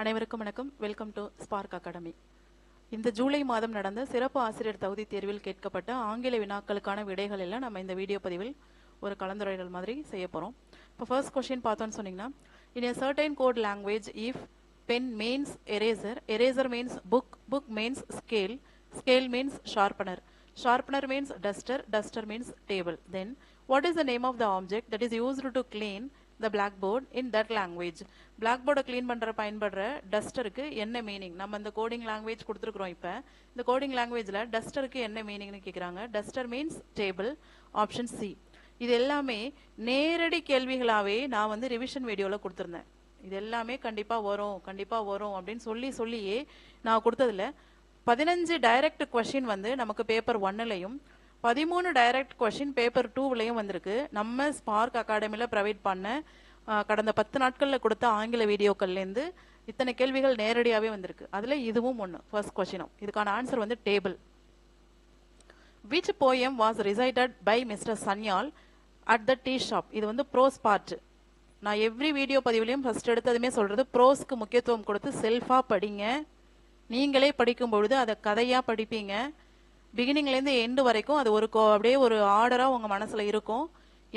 அனைவருக்கும் வணக்கம். Welcome to spark academy. இந்த ஜூலை மாதம் நடந்த சிறப்பு ஆசிரியர் தகுதி தேர்வில் கேட்கப்பட்ட ஆங்கில வினாக்களுக்கான விடைகள் எல்லாம் நம்ம இந்த வீடியோ பதிவில் ஒரு கலந்துரையாடல் மாதிரி செய்ய போகிறோம். இப்போ ஃபர்ஸ்ட் கொஸ்டின் பார்த்தோன்னு சொன்னீங்கன்னா, இன் a certain code language, if pen means eraser, eraser means book, book means scale, scale means sharpener, sharpener means duster, duster means table, then what is the name of the object that is used to clean the blackboard in that language? blackboard clean பண்ற பயன்படுற டஸ்டருக்கு என்ன meaning? நம்ம இந்த coding language கொடுத்துருக்குறோம். இப்போ இந்த coding லாங்குவேஜில் டஸ்டருக்கு என்ன மீனிங்னு கேட்குறாங்க. Duster means table, option C. இது எல்லாமே நேரடி கேள்விகளாகவே நான் வந்து ரிவிஷன் வீடியோவில் கொடுத்துருந்தேன். இது எல்லாமே கண்டிப்பாக வரும் அப்படின்னு சொல்லியே நான் கொடுத்ததில்ல. 15 டைரக்ட் கொஷின் வந்து நமக்கு பேப்பர் 1லையும் 13 டைரக்ட் கொஷின் பேப்பர் 2லையும் வந்திருக்கு. நம்ம ஸ்பார்க் அகாடமியில் ப்ரொவைட் பண்ண கடந்த 10 நாட்களில் கொடுத்த ஆங்கில வீடியோக்கள்லேருந்து இத்தனை கேள்விகள் நேரடியாகவே வந்திருக்கு. அதில் இதுவும் ஒன்று, ஃபர்ஸ்ட் கொஷினும். இதுக்கான ஆன்சர் வந்து table. Which poem was recited by mister Sanyal at the tea shop? இது வந்து ப்ரோஸ் பார்ட். நான் எவ்ரி வீடியோ பதிவுலையும் ஃபர்ஸ்ட் எடுத்ததுமே சொல்கிறது, ப்ரோஸ்க்கு முக்கியத்துவம் கொடுத்து செல்ஃபாக படிங்க. நீங்களே படிக்கும் பொழுது அதை கதையாக படிப்பீங்க. பிகினிங்லேருந்து எண்டு வரைக்கும் அது அப்படியே ஒரு ஆர்டராக உங்கள் மனசில் இருக்கும்.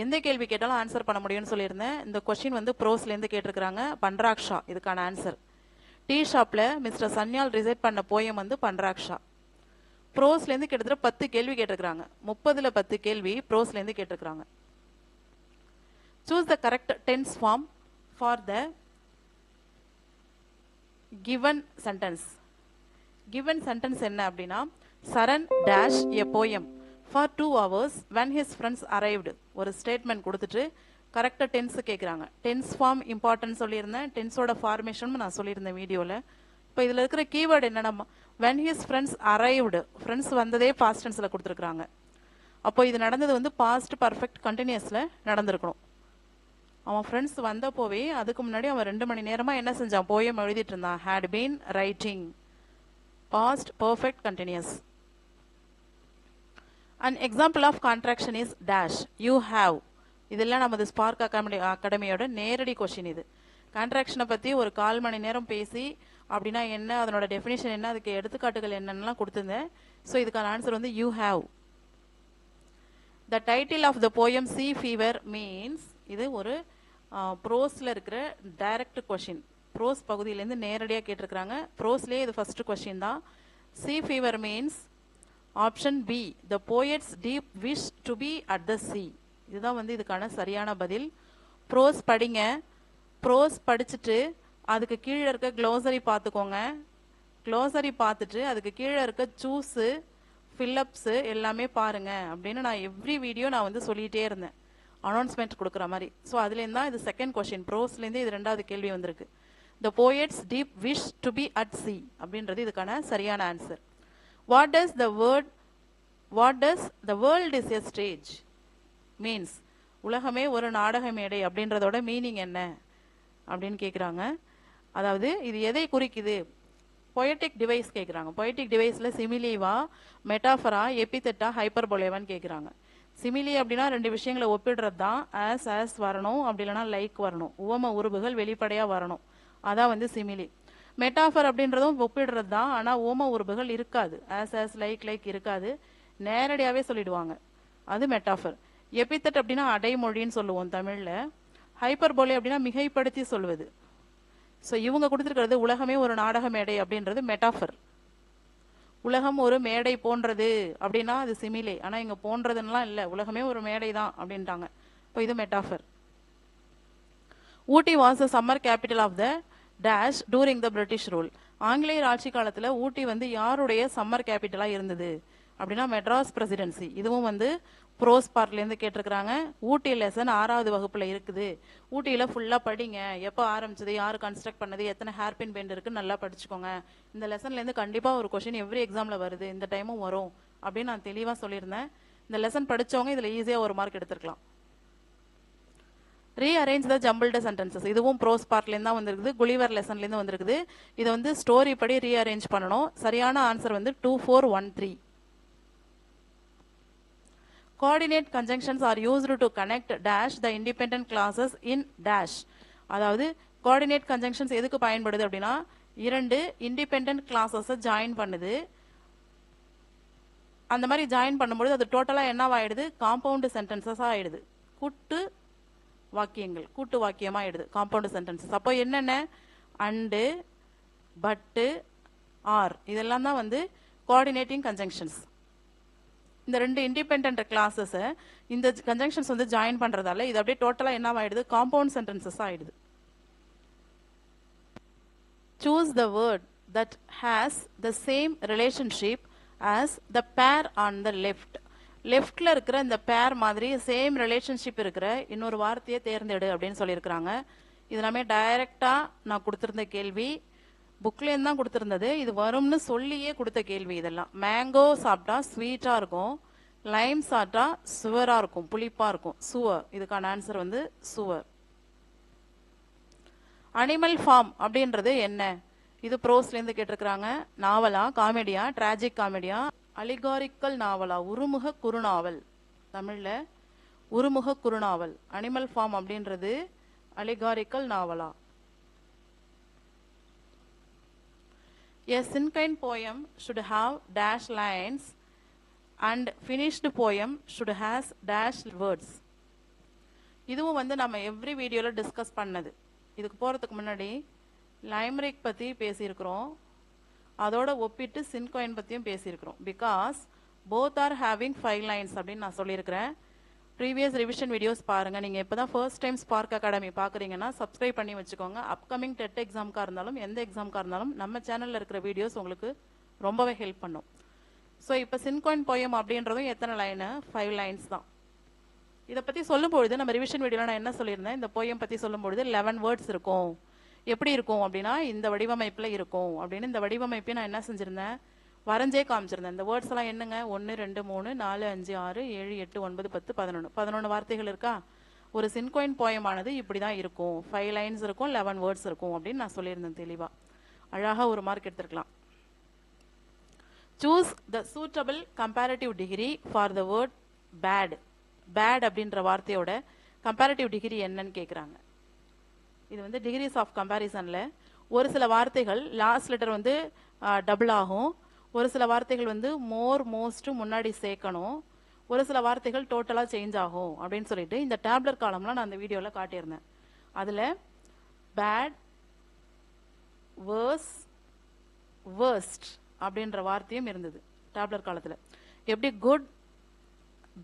எந்த கேள்வி கேட்டாலும் ஆன்சர் பண்ண முடியும்னு சொல்லியிருந்தேன். இந்த கொஸ்டின் வந்து ப்ரோஸ்லேருந்து கேட்டிருக்கிறாங்க. பன்ராக்ஷா இதுக்கான ஆன்சர். டீ ஷாப்பில் மிஸ்டர் சன்யால் ரிசைட் பண்ண போயம் வந்து பன்ராக்ஷா. ப்ரோஸ்லேருந்து கிட்டத்தட்ட 10 கேள்வி கேட்டிருக்கிறாங்க. 30ல் 10 கேள்வி ப்ரோஸ்லேருந்து கேட்டிருக்கிறாங்க. Choose the correct tense form for the given sentence. Given sentence என்ன அப்படின்னா, Charan dash a poem for 2 hours when his friends arrived. ஒரு ஸ்டேட்மெண்ட் கொடுத்துட்டு கரெக்டாக டென்ஸ் கேட்குறாங்க. டென்ஸ் ஃபார்ம் இம்பார்ட்டன்ட் சொல்லியிருந்தேன். டென்ஸோட ஃபார்மேஷன் நான் சொல்லியிருந்தேன் வீடியோவில். இப்போ இதில் இருக்கிற கீவேர்டு என்னன்னா, when his friends arrived, friends வந்ததே பாஸ்ட் டென்ஸில் கொடுத்துருக்குறாங்க. அப்போ இது நடந்தது வந்து பாஸ்ட் பர்ஃபெக்ட் கண்டினியூஸில் நடந்திருக்கணும். அவன் ஃப்ரெண்ட்ஸ் வந்தப்போவே அதுக்கு முன்னாடி அவன் 2 மணி நேரமாக என்ன செஞ்சான்? போயம் எழுதிட்டு இருந்தான். had been writing. past perfect continuous. An example of contraction is dash, you have. இதெல்லாம் நமது ஸ்பார்க் அகாடமியோட நேரடி கொஸ்டின். இது கான்ட்ராக்ஷனை பற்றி ஒரு 1/4 மணி நேரம் பேசி அப்படின்னா என்ன, அதனோட டெஃபினிஷன் என்ன, அதுக்கு எடுத்துக்காட்டுகள் என்னென்னலாம் கொடுத்துருந்தேன். ஸோ இதுக்கான ஆன்சர் வந்து you have. The title of the poem sea fever means. இது ஒரு ப்ரோஸில் இருக்கிற டைரக்ட் கொஷின். ப்ரோஸ் பகுதியிலேருந்து நேரடியாக கேட்டிருக்கிறாங்க. ப்ரோஸ்லேயே இது ஃபர்ஸ்ட் கொஷின் தான். Sea fever means option B, the poet's deep wish to be at the sea. இதுதான் வந்து இதுக்கான சரியான பதில். ப்ரோஸ் படிங்க. ப்ரோஸ் படிச்சுட்டு அதுக்கு கீழே இருக்க க்ளோசரி பார்த்துக்கோங்க. க்ளோசரி பார்த்துட்டு அதுக்கு கீழே இருக்க சூஸு, ஃபில்லப்ஸு எல்லாமே பாருங்க அப்படின்னு நான் எவ்ரி வீடியோ நான் வந்து சொல்லிகிட்டே இருந்தேன், அனௌன்ஸ்மெண்ட் கொடுக்குற மாதிரி. ஸோ அதுலேருந்து தான் இது செகண்ட் கொஸ்டின். ப்ரோஸ்லேருந்து இது 2வது கேள்வி வந்திருக்கு. The poet's deep wish to be at sea அப்படின்றது இதுக்கான சரியான answer. What does the world is a stage means? உலகமே ஒரு நாடக மேடை அப்படின்றதோட மீனிங் என்ன அப்படின்னு கேட்குறாங்க. அதாவது இது எதை குறிக்குது? பொயட்டிக் டிவைஸ் கேட்குறாங்க. பொயட்டிக் டிவைஸில் சிமிலிவா, மெட்டாஃபரா, எபித்தெட்டா, ஹைப்பர்போலேவான்னு கேட்குறாங்க. சிமிலி அப்படின்னா 2 விஷயங்களை ஒப்பிடுறது தான். ஆஸ் வரணும், அப்படி இல்லைனா லைக் வரணும். உவம உருபுகள் வெளிப்படையாக வரணும். அதான் வந்து சிமிலி. மெட்டாஃபர் அப்படின்றதும் ஒப்பிடுறது தான். ஆனால் ஓம உருபுகள் இருக்காது. ஆஸ் லைக் இருக்காது. நேரடியாகவே சொல்லிடுவாங்க. அது மெட்டாஃபர். எபித்தட் அப்படின்னா அடைமொழின்னு சொல்லுவோம் தமிழில். ஹைப்பர்போலே அப்படின்னா மிகைப்படுத்தி சொல்வது. ஸோ இவங்க கொடுத்துருக்கிறது உலகமே ஒரு நாடக மேடை அப்படின்றது மெட்டாஃபர். உலகம் ஒரு மேடை போன்றது அப்படின்னா அது சிமிலே. ஆனால் இங்கே போன்றதுன்னெலாம் இல்லை, உலகமே ஒரு மேடை தான் அப்படின்ட்டாங்க. இப்போ இது metaphor. Ooty was the summer capital of the dash during the British rule. ஆங்கிலேயர் ஆட்சி காலத்தில் ஊட்டி வந்து யாருடைய சம்மர் கேபிட்டலாக இருந்தது அப்படின்னா மெட்ராஸ் பிரசிடென்சி. இதுவும் வந்து ப்ரோஸ் பார்ட்லேருந்து கேட்டிருக்கிறாங்க. ஊட்டி லெசன் 6வது வகுப்பில் இருக்குது. ஊட்டியில் ஃபுல்லாக படிங்க. எப்போ ஆரம்பிச்சது, யார் கன்ஸ்ட்ரக்ட் பண்ணது, எத்தனை ஹேர்பின் பெண்ட் இருக்குன்னு நல்லா படிச்சுக்கோங்க. இந்த லெசன்லேருந்து கண்டிப்பாக ஒரு கொஷின் எவ்ரி எக்ஸாமில் வருது, இந்த டைமும் வரும் அப்படின்னு நான் தெளிவாக சொல்லியிருந்தேன். இந்த லெசன் படித்தவங்க இதில் ஈஸியாக ஒரு மார்க் எடுத்துருக்கலாம். Rearrange the jumbled sentences. இதுவும் ப்ரோஸ் பார்ட்லேருந்து தான் வந்திருக்குது. குலிவர் லெசன்லேருந்து வந்திருக்குது. இதை வந்து ஸ்டோரி படி ரீஅரேஞ்ச் பண்ணணும். சரியான ஆன்சர் வந்து 2413. Coordinate conjunctions R used to connect dash the independent classes in dash. அதாவது கோஆர்டினேட் கன்ஜங்ஷன்ஸ் எதுக்கு பயன்படுது அப்படின்னா இரண்டு இண்டிபெண்டன்ட் கிளாஸஸை ஜாயின் பண்ணுது. அந்த மாதிரி ஜாயின் பண்ணும்போது அது டோட்டலாக என்னவாயிடுது, காம்பவுண்டு சென்டென்சஸாக ஆயிடுது. கூட்டு வாக்கியங்கள், கூட்டு வாக்கியமாக ஆயிடுது காம்பவுண்டு சென்டென்சஸ். அப்போ என்னென்ன, அண்டு, பட்டு, ஆர், இதெல்லாம் தான் வந்து கோஆர்டினேட்டிங் கன்ஜங்ஷன்ஸ். இந்த ரெண்டு இண்டிபெண்டன்ட் கிளாஸஸை இந்த கன்ஜங்ஷன்ஸ் வந்து ஜாயின் பண்ணுறதால இது அப்படியே டோட்டலாக என்னவாயிடுது, காம்பவுண்ட் சென்டென்சஸ் ஆயிடுது. Choose the word that has the same relationship as the pair on the left. லெஃப்ட்ல இருக்கிற இந்த பேர் மாதிரி சேம் ரிலேஷன்ஷிப் இருக்கிற இன்னொரு வார்த்தையை தேர்ந்தெடு அப்படின்னு சொல்லியிருக்கிறாங்க. இது எல்லாமே டைரக்டா நான் கொடுத்திருந்த கேள்வி, புக்லேருந்து தான் கொடுத்திருந்தது. இது வரும்னு சொல்லியே கொடுத்த கேள்வி இதெல்லாம். மேங்கோ சாப்பிட்டா ஸ்வீட்டா இருக்கும், லைம் சாப்பிட்டா சுவரா இருக்கும், புளிப்பா இருக்கும். சுவர், இதுக்கான ஆன்சர் வந்து சுவர். அனிமல் ஃபார்ம் அப்படின்றது என்ன, இது ப்ரோஸ்லேருந்து கேட்டிருக்கிறாங்க. நாவலா, காமெடியா, டிராஜிக் காமெடியா, அலிகாரிக்கல் நாவலா, உருமுக குறுநாவல். தமிழில் உருமுக குறுநாவல். அனிமல் ஃபார்ம் அப்படின்றது அலிகாரிக்கல் நாவலா. A syncline poem should have dash lines and finished poem should has dash words. இதுவும் வந்து நம்ம எவ்ரி வீடியோவில் டிஸ்கஸ் பண்ணது. இதுக்கு போகிறதுக்கு முன்னாடி லைம்ரிக் பற்றி பேசியிருக்கிறோம், அதோட ஒப்பிட்டு சின்காயின் பற்றியும் பேசியிருக்கிறோம். Because both are having 5 lines அப்படின்னு நான் சொல்லியிருக்கிறேன். ப்ரீவியஸ் ரிவிஷன் வீடியோஸ் பாருங்கள். நீங்கள் இப்போ தான் ஃபர்ஸ்ட் டைம் ஸ்பார்க் அகாடமி பார்க்குறீங்கன்னா சப்ஸ்கிரைப் பண்ணி வச்சுக்கோங்க. அப்கமிங் டெட் எக்ஸாமுக்காக இருந்தாலும் எந்த எக்ஸாமுக்காக இருந்தாலும் நம்ம சேனலில் இருக்கிற வீடியோஸ் உங்களுக்கு ரொம்பவே ஹெல்ப் பண்ணும். ஸோ இப்போ சின்காயின் போயம் அப்படின்றதும் எத்தனை லைனு, 5 lines தான். இதை பற்றி சொல்லும்பொழுது நம்ம ரிவிஷன் வீடியோவில் நான் என்ன சொல்லியிருந்தேன், இந்த போயம் பற்றி சொல்லும்பொழுது 11 words இருக்கும். எப்படி இருக்கும் அப்படின்னா இந்த வடிவமைப்பில் இருக்கும் அப்படின்னு. இந்த வடிவமைப்பை நான் என்ன செஞ்சுருந்தேன், வரைஞ்சே காமிச்சிருந்தேன். இந்த வேர்ட்ஸ் எல்லாம் என்னங்க, 1 2 3 4 5 6 7 8 9 10 11 வார்த்தைகள் இருக்கா. ஒரு சின்காயின் போயமானது இப்படி தான் இருக்கும், 5 lines இருக்கும், 11 words இருக்கும் அப்படின்னு நான் சொல்லியிருந்தேன் தெளிவாக. அழகாக ஒரு மார்க் எடுத்துருக்கலாம். Choose the suitable comparative degree for the word bad. Bad அப்படின்ற வார்த்தையோட கம்பேரிட்டிவ் டிகிரி என்னன்னு கேட்குறாங்க. இது வந்து டிகிரிஸ் ஆஃப் கம்பேரிசனில் ஒரு சில வார்த்தைகள் லாஸ்ட் லெட்டர் வந்து டபுள் ஆகும், ஒரு சில வார்த்தைகள் வந்து மோர் மோஸ்ட்டு முன்னாடி சேர்க்கணும், ஒரு சில வார்த்தைகள் டோட்டலாக சேஞ்ச் ஆகும் அப்படின்னு சொல்லிட்டு இந்த டேப்லர் காலம்லாம் நான் அந்த வீடியோவில் காட்டியிருந்தேன். அதில் பேட், வேர்ஸ், வேர்ஸ்ட் அப்படின்ற வார்த்தையும் இருந்தது டேப்லர் காலத்தில். எப்படி குட்,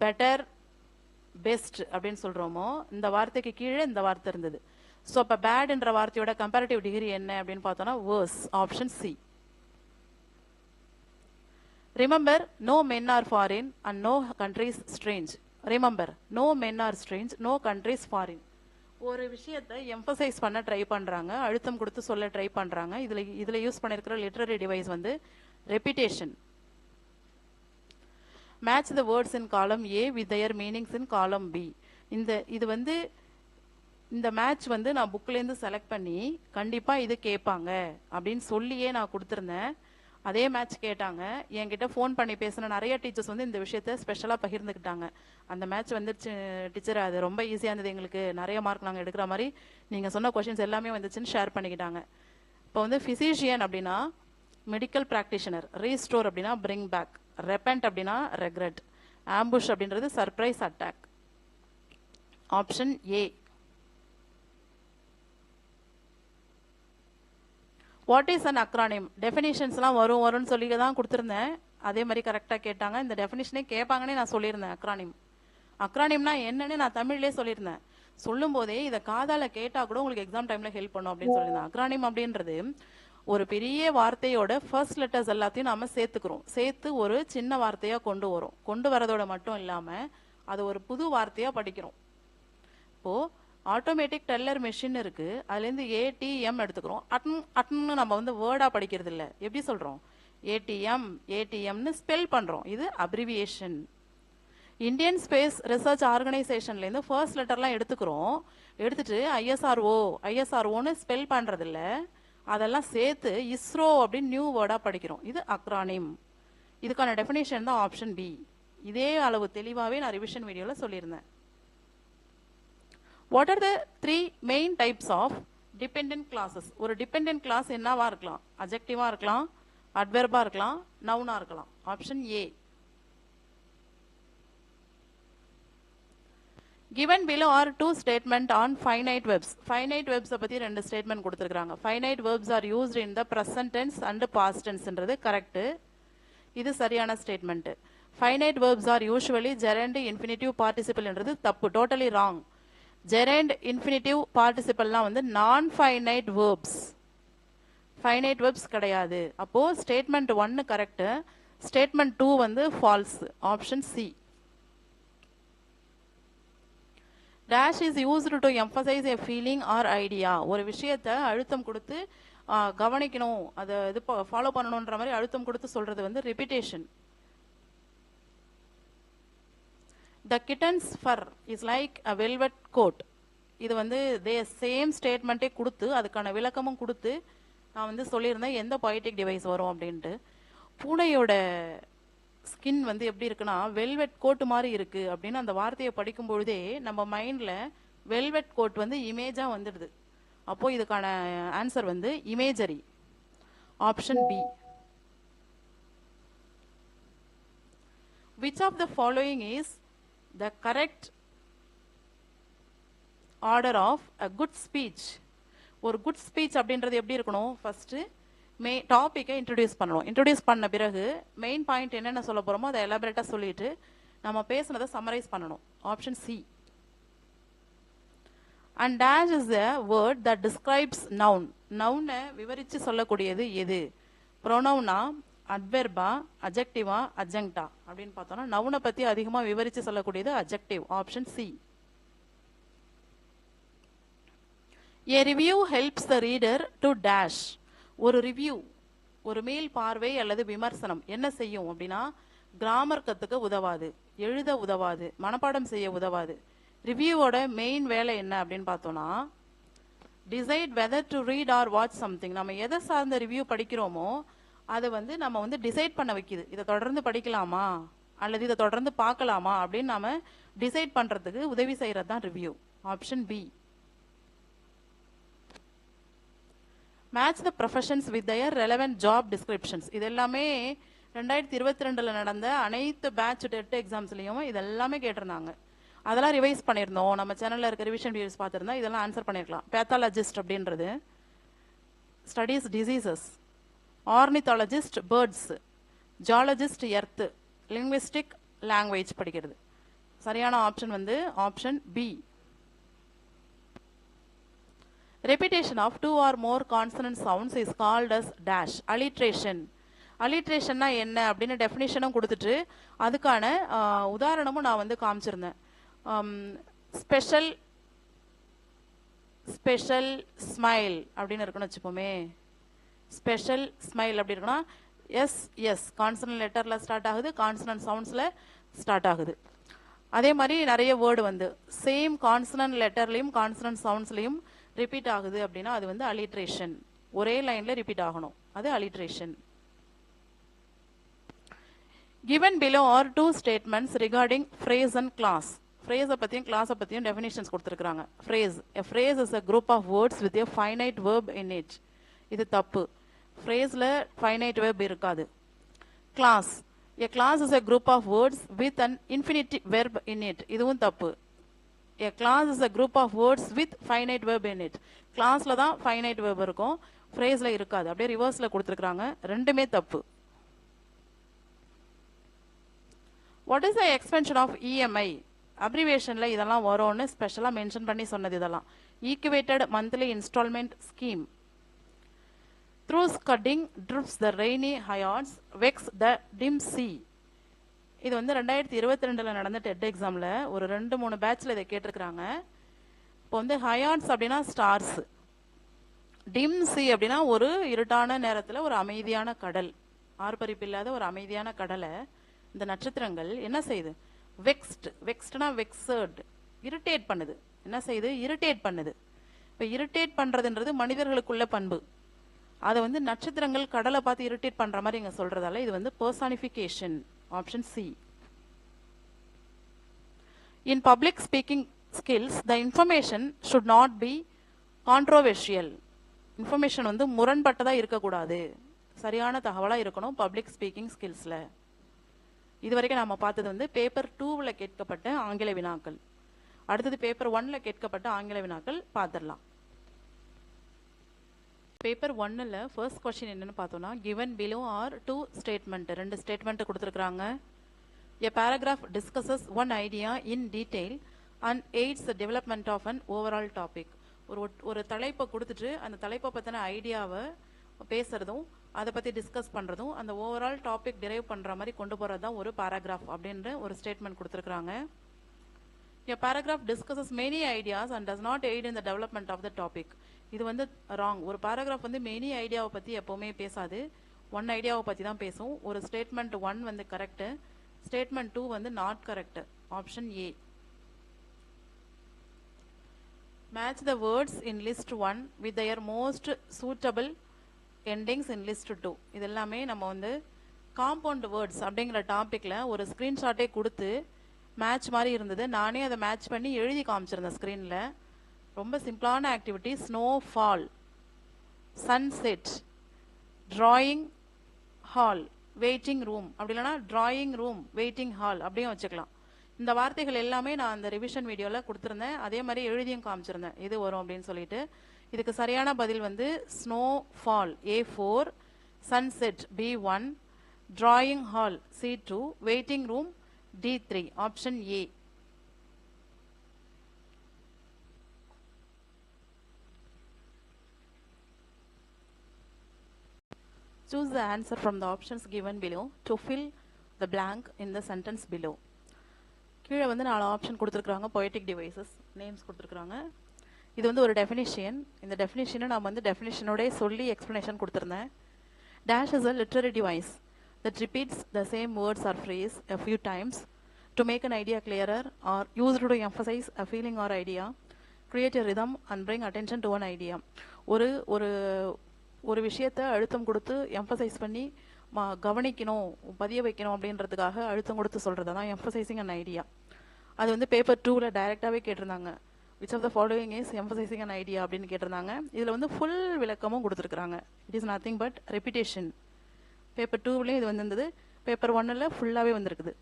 பெட்டர், பெஸ்ட் அப்படின்னு சொல்கிறோமோ இந்த வார்த்தைக்கு கீழே இந்த வார்த்தை இருந்தது. ஸோ இப்போ பேட்ன்ற வார்த்தையோட கம்பேரிட்டிவ் டிகிரி என்ன அப்படின்னு பார்த்தோன்னா verse, option C. Remember, no men are foreign and no countries strange. Remember, no men are strange, no countries foreign. ஒரு விஷயத்தை எம்பசைஸ் பண்ண ட்ரை பண்ணுறாங்க, அழுத்தம் கொடுத்து சொல்ல ட்ரை பண்ணுறாங்க. இதில் யூஸ் பண்ணியிருக்கிற லிட்டரரி டிவைஸ் வந்து repetition. Match the words in column A with their meanings in column B. இது வந்து இந்த மேட்ச் வந்து நான் புக்லேருந்து செலக்ட் பண்ணி கண்டிப்பாக இது கேட்பாங்க அப்படின்னு சொல்லியே நான் கொடுத்துருந்தேன். அதே மேட்ச் கேட்டாங்க. என்கிட்ட ஃபோன் பண்ணி பேசின நிறைய டீச்சர்ஸ் வந்து இந்த விஷயத்த ஸ்பெஷலாக பகிர்ந்துக்கிட்டாங்க. அந்த மேட்ச் வந்துச்சு டீச்சர், அது ரொம்ப ஈஸியாக இருந்தது, எங்களுக்கு நிறைய மார்க் நாங்கள் எடுக்கிற மாதிரி நீங்கள் சொன்ன கொஷின்ஸ் எல்லாமே வந்துச்சுன்னு ஷேர் பண்ணிக்கிட்டாங்க. இப்போ வந்து ஃபிசிஷியன் அப்படின்னா மெடிக்கல் ப்ராக்டிஷனர், ரீஸ்டோர் அப்படின்னா பிரிங் பேக், ரெப்பெண்ட் அப்படின்னா ரெக்ரெட், ஆம்புஷ் அப்படின்றது surprise attack. Option A. What is an acronym? டெஃபினிஷன்ஸ்லாம் வரும்னு சொல்லி தான் கொடுத்துருந்தேன். அதே மாதிரி கரெக்டாக கேட்டாங்க. இந்த டெஃபினிஷனே கேட்பாங்கன்னே நான் சொல்லியிருந்தேன். அக்ரானிம்னா என்னன்னு நான் தமிழ்லேயே சொல்லியிருந்தேன். சொல்லும் போதே இதை காதால கேட்டால் கூட உங்களுக்கு எக்ஸாம் டைமில் ஹெல்ப் பண்ணும் அப்படின்னு சொல்லியிருந்தேன். அக்ரானிம் அப்படின்றது ஒரு பெரிய வார்த்தையோட ஃபர்ஸ்ட் லெட்டர்ஸ் எல்லாத்தையும் நாம சேர்த்து ஒரு சின்ன வார்த்தையாக கொண்டு வரதோட மட்டும் இல்லாமல் அது ஒரு புது வார்த்தையாக படிக்கிறோம். இப்போது ஆட்டோமேட்டிக் டெல்லர் மெஷின் இருக்கு, அதுலேருந்து ஏடிஎம் எடுத்துக்கிறோம். அட்னு நம்ம வந்து வேர்டாக படிக்கிறது இல்லை. எப்படி சொல்கிறோம்? ஏடிஎம்னு ஸ்பெல் பண்ணுறோம். இது அப்ரிவியேஷன். இந்தியன் ஸ்பேஸ் ரிசர்ச் ஆர்கனைசேஷன்லேருந்து ஃபர்ஸ்ட் லெட்டர்லாம் எடுத்துட்டு ஐஎஸ்ஆர்ஓன்னு ஸ்பெல் பண்ணுறதில்ல, அதெல்லாம் சேர்த்து இஸ்ரோ அப்படின்னு நியூ வேர்டாக படிக்கிறோம். இது அக்ரானிம். இதுக்கான டெஃபினேஷன் தான் ஆப்ஷன் பி. இதே அளவு தெளிவாகவே நான் ரிவிஷன் வீடியோவில் சொல்லியிருந்தேன். What are the 3 main types of dependent classes. ஒரு டிபெண்டன்ட் கிளாஸ் என்னவா இருக்கலாம்? அட்ஜெக்டிவா இருக்கலாம், அட்வெர்பா இருக்கலாம், நவுனா இருக்கலாம். Option A. Given below are two statement on finite verbs. Finite verbs பத்தி ரெண்டு ஸ்டேட்மெண்ட் கொடுத்திருக்காங்க. Finite verbs are used in the present tense and past tenseன்றது கரெக்ட். இது சரியான statement. Finite verbs are usually gerund infinitive participle என்றது தப்பு, totally wrong. Gerund infinitive participle-லாம் வந்து நான் finite verbs. Finite verbs கிடையாது. அப்போ ஸ்டேட்மெண்ட் 1 கரெக்ட், ஸ்டேட்மெண்ட் 2 வந்து false. Option C. Dash is used to emphasize a feeling or idea. ஒரு விஷயத்தை அழுத்தம் கொடுத்து கவனிக்கணும், அதை இது ஃபாலோ பண்ணணுன்ற மாதிரி அழுத்தம் கொடுத்து சொல்றது வந்து repetition. The kitten's fur is like a velvet coat. இது வந்து சேம் ஸ்டேட்மெண்ட்டே கொடுத்து அதுக்கான விளக்கமும் கொடுத்து நான் வந்து சொல்லியிருந்தேன் எந்த பொயட்டிக் டிவைஸ் வரும் அப்படின்ட்டு. பூனையோட ஸ்கின் வந்து எப்படி இருக்குன்னா வெல்வெட் கோட் மாதிரி இருக்கு அப்படின்னு அந்த வார்த்தையை படிக்கும் பொழுதே நம்ம மைண்ட்ல வெல்வெட் கோட் வந்து இமேஜா வந்துடுது. அப்போ இதுக்கான ஆன்சர் வந்து imagery. Option B. Which of the following is the correct order of a good speech? ஒரு குட் ஸ்பீச் அப்படின்றது எப்படி இருக்கணும்? ஃபர்ஸ்ட் டாபிக்கை இன்ட்ரடியூஸ் பண்ணணும். இன்ட்ரடியூஸ் பண்ண பிறகு மெயின் பாயிண்ட் என்னென்ன சொல்ல போகிறோமோ அதை எலாபரேட்டாக சொல்லிட்டு நம்ம பேசுனதை சம்மரைஸ் பண்ணணும். Option C. And dash is a word that describes noun. நவுனை விவரித்து சொல்லக்கூடியது எது? ப்ரொனவுனா, அட்வெர்பா, அஜெக்டிவா, அஜெங்டா அப்படின்னு பார்த்தோம்னா நவுனை பற்றி அதிகமாக விவரித்து சொல்லக்கூடியது adjective. Option C. A review helps the reader to dash. ஒரு ரிவ்யூ, ஒரு மேல் பார்வை அல்லது விமர்சனம் என்ன செய்யும் அப்படின்னா கிராமர் கற்றுக்க உதவாது, எழுத உதவாது, மனப்பாடம் செய்ய உதவாது. ரிவ்யூவோட மெயின் வேலை என்ன அப்படின்னு பார்த்தோம்னா decide whether to read or watch something. நம்ம எதை சார்ந்த ரிவ்யூ படிக்கிறோமோ அதை வந்து நம்ம வந்து டிசைட் பண்ண வைக்குது. இதை தொடர்ந்து படிக்கலாமா அல்லது இதை தொடர்ந்து பார்க்கலாமா அப்படின்னு நம்ம டிசைட் பண்ணுறதுக்கு உதவி செய்கிறது தான் review. Option B. Match the professions with their relevant job descriptions. இது எல்லாமே 2022 நடந்த அனைத்து பேட்ச் டெட் எக்ஸாம்ஸ்லையும் இதெல்லாமே கேட்டிருந்தாங்க. அதெல்லாம் ரிவைஸ் பண்ணியிருந்தோம். நம்ம சேனலில் இருக்க ரிவிஷன் வீடியோஸ் பார்த்துருந்தா இதெல்லாம் ஆன்சர் பண்ணியிருக்கலாம். பேத்தாலஜிஸ்ட் அப்படின்றது studies diseases, ornithologist birds, zoologist earth, linguistic language படிக்கிறது. சரியான ஆப்ஷன் வந்து option B. Repetition of two or more consonant sounds is called as dash. Alliteration. Alliterationனா என்ன அப்படின்னு டெஃபினிஷனும் கொடுத்துட்டு அதுக்கான உதாரணமும் நான் வந்து காமிச்சிருந்தேன். ஸ்பெஷல் ஸ்மைல் அப்படின்னு இருக்குன்னு வச்சுப்போமே. ஸ்பெஷல் ஸ்மைல் அப்படி இருக்குன்னா எஸ் கான்சனன்ட் லெட்டரில் ஸ்டார்ட் ஆகுது, கான்சனன்ட் சவுண்ட்ஸில் ஸ்டார்ட் ஆகுது. அதே மாதிரி நிறைய வேர்டு வந்து சேம் கான்சனன்ட் லெட்டர்லையும் கான்சனன்ட் சவுண்ட்ஸ்லையும் ரிப்பீட் ஆகுது அப்படின்னா அது வந்து அலிட்ரேஷன். ஒரே லைன்ல ரிப்பீட் ஆகணும், அது alliteration. Given below are two statements regarding phrase and class. Phrase பத்தியும் class பத்தியும் definitions கொடுத்திருக்காங்க. Phrase. A phrase is a group of words with a finite verb in it. இது தப்பு. Phraseல finite verb இருக்காது. Class. A class is a group of words with an infinitive verb in it. இதுவும் தப்பு. A class is a group of words with finite verb in it. Classல தான் finite verb இருக்கும், phrase-ல இருக்காது. அப்படியே ரிவர்ஸ்ல கொடுத்திருக்காங்க. ரெண்டுமே தப்பு. What is the expansion of EMI? அப்ரிவேஷன்ல இதெல்லாம் வரும்னு ஸ்பெஷலா மென்ஷன் பண்ணி சொன்னது இதெல்லாம். Equated monthly installment scheme. Through scudding drifts the rainy hyads vex the dim sea. இது வந்து 2022 நடந்த டெட் எக்ஸாம்ல ஒரு 2-3 பேட்ச்ல இதை கேட்டிருக்கிறாங்க. இப்போ வந்து ஹயாட்ஸ் அப்படின்னா ஸ்டார்ஸ், டிம் சி அப்படின்னா ஒரு இருட்டான நேரத்தில் ஒரு அமைதியான கடல், ஆர்ப்பரிப்பு இல்லாத ஒரு அமைதியான கடலை இந்த நட்சத்திரங்கள் என்ன செய்யுது? வெக்ஸ்ட்னா வெக்ஸர்ட், இரிட்டேட் பண்ணுது. என்ன செய்யுது? இரிட்டேட் பண்ணுது. இப்போ இரிட்டேட் பண்ணுறதுன்றது மனிதர்களுக்குள்ள பண்பு. அதை வந்து நட்சத்திரங்கள் கடலை பார்த்து இரிட்டேட் பண்ணுற மாதிரி இங்கே சொல்கிறதால இது வந்து personification. Option C. In public speaking skills, the information should not be controversial, information வந்து முரண்பட்டதாக இருக்கக்கூடாது, சரியான தகவலாக இருக்கணும் பப்ளிக் ஸ்பீக்கிங் ஸ்கில்ஸில். இது வரைக்கும் நம்ம பார்த்தது வந்து பேப்பர் 2ல் கேட்கப்பட்ட ஆங்கில வினாக்கள். அடுத்தது பேப்பர் 1ல் கேட்கப்பட்ட ஆங்கில வினாக்கள் பார்த்துடலாம். பேப்பர் 1ல் ஃபர்ஸ்ட் கொஸ்டின் என்னன்னு பார்த்தோம்னா, given below are two statement, 2 statement கொடுத்துருக்குறாங்க. A paragraph discusses one idea in detail and aids the development of an overall topic. ஒரு தலைப்பை கொடுத்துட்டு அந்த தலைப்பை பற்றின ஐடியாவை பேசுறதும் அதை பற்றி டிஸ்கஸ் பண்ணுறதும் அந்த ஓவரால் டாபிக் டிரைவ் பண்ணுற மாதிரி கொண்டு போகிறது தான் ஒரு பேராகிராஃப் அப்படின்ற ஒரு ஸ்டேட்மெண்ட் கொடுத்துருக்குறாங்க. A paragraph discusses many ideas and does not aid in the development of the topic. இது வந்து ராங். ஒரு பேராகிராஃப் வந்து மெனி ஐடியாவை பற்றி எப்போவுமே பேசாது, ஒன் ஐடியாவை பற்றி தான் பேசும். ஒரு ஸ்டேட்மெண்ட் 1 வந்து கரெக்டு, ஸ்டேட்மெண்ட் 2 வந்து not correct. Option A. Match the words in list 1 with their most suitable endings in list 2. இது எல்லாமே நம்ம வந்து காம்பவுண்ட் வேர்ட்ஸ் அப்படிங்கிற டாப்பிக்கில் ஒரு ஸ்க்ரீன்ஷாட்டே கொடுத்து மேட்ச் மாதிரி இருந்தது. நானே அதை மேட்ச் பண்ணி எழுதி காமிச்சிருந்தேன் ஸ்க்ரீனில். ரொம்ப சிம்பிளான activity. Snowfall, sunset, drawing hall, waiting room, அப்படி இல்லைனா டிராயிங் ரூம், வெயிட்டிங் ஹால் அப்படியும் வச்சுக்கலாம். இந்த வார்த்தைகள் எல்லாமே நான் அந்த ரிவிஷன் வீடியோவில் கொடுத்துருந்தேன், அதே மாதிரி எழுதியும் காமிச்சிருந்தேன் இது வரும் அப்படின்னு சொல்லிட்டு. இதுக்கு சரியான பதில் வந்து snowfall A4, sunset B1, drawing hall C2, waiting room D3. Option A. Choose the answer from the options given below to fill the blank in the sentence below. கீழே வந்து 4 ஆப்ஷன் கொடுத்துருக்குறாங்க. பொயட்டிக் டிவைசஸ் நேம்ஸ் கொடுத்துருக்குறாங்க. இது வந்து ஒரு definition. இந்த டெஃபினிஷனை நான் வந்து டெஃபினிஷனோட சொல்லி எக்ஸ்ப்ளனேஷன் கொடுத்துருந்தேன். Dash is a literary device that repeats the same words or phrase a few times to make an idea clearer or used to emphasize a feeling or idea, create a rhythm and bring attention to an idea. ஒரு விஷயத்தை அழுத்தம் கொடுத்து emphasise பண்ணி கவனிக்கணும், பதிய வைக்கணும் அப்படின்றதுக்காக அழுத்தம் கொடுத்து சொல்கிறது தான் எம்பசைசிங் அன் ஐடியா. அது வந்து பேப்பர் 2ல் டைரெக்டாகவே கேட்டிருந்தாங்க. Which of the following is emphasising an idea அப்படின்னு கேட்டிருந்தாங்க. இதில் வந்து ஃபுல் விளக்கமும் கொடுத்துருக்குறாங்க. It is nothing but repetition. Paper 2லேயும் இது வந்திருந்தது, பேப்பர் 1ல் ஃபுல்லாகவே வந்திருக்குது.